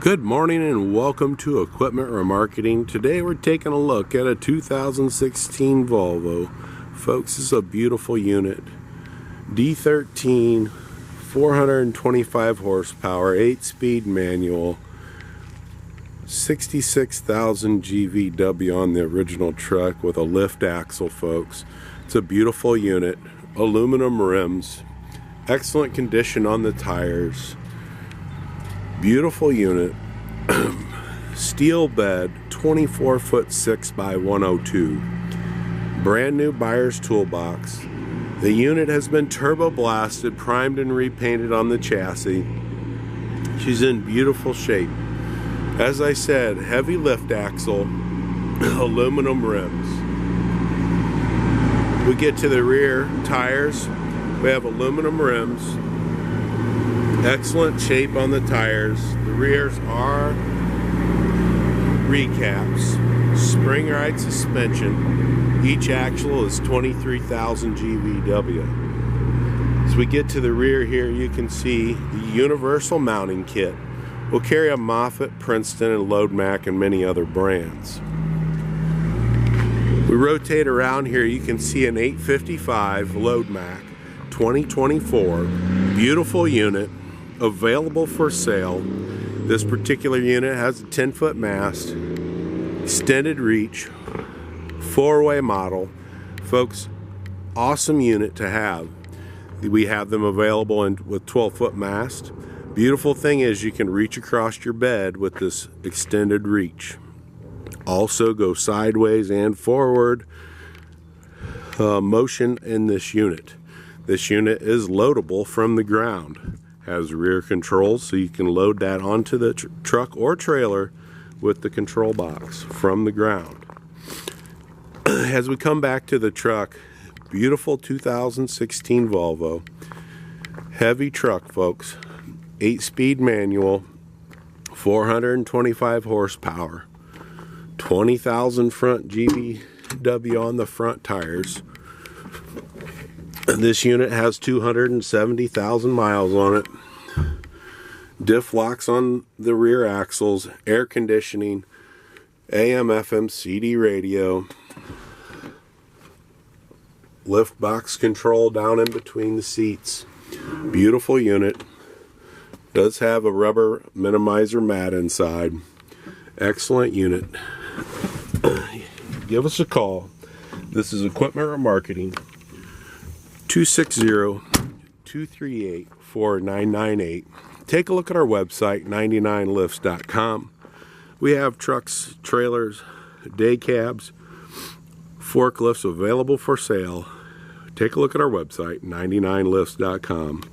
Good morning and welcome to Equipment Remarketing. Today we're taking a look at a 2016 Volvo. Folks, this is a beautiful unit. D13, 425 horsepower, 8-speed manual, 66,000 GVW on the original truck with a lift axle, folks. It's a beautiful unit. Aluminum rims, excellent condition on the tires. Beautiful unit. Steel bed, 24-foot 6 by 102. Brand new buyer's toolbox. The unit has been turbo blasted, primed and repainted on the chassis. She's in beautiful shape. As I said, heavy lift axle, aluminum rims. We get to the rear tires. We have aluminum rims. Excellent shape on the tires. The rears are recaps. Spring ride suspension. Each axle is 23,000 GVW. As we get to the rear here, you can see the universal mounting kit. We'll carry a Moffett, Princeton, and Loadmac, and many other brands. We rotate around here, you can see an 855 Loadmac 2024. Beautiful unit. Available for sale. This particular unit has a 10-foot mast, extended reach, 4-way model. Folks, awesome unit to have. We have them available with 12-foot mast. Beautiful thing is you can reach across your bed with this extended reach. Also go sideways and forward motion in this unit. This unit is loadable from the ground. Has rear controls, so you can load that onto the truck or trailer with the control box from the ground. As we come back to the truck, beautiful 2016 Volvo. Heavy truck, folks. 8-speed manual, 425 horsepower, 20,000 front GVW on the front tires. This unit has 270,000 miles on it. Diff locks on the rear axles, air conditioning, AM, FM, CD radio, lift box control down in between the seats. Beautiful unit. Does have a rubber minimizer mat inside. Excellent unit. Give us a call. This is Equipment Remarketing. 260-238-4998. Take a look at our website, 99lifts.com. We have trucks, trailers, day cabs, forklifts available for sale. Take a look at our website, 99lifts.com.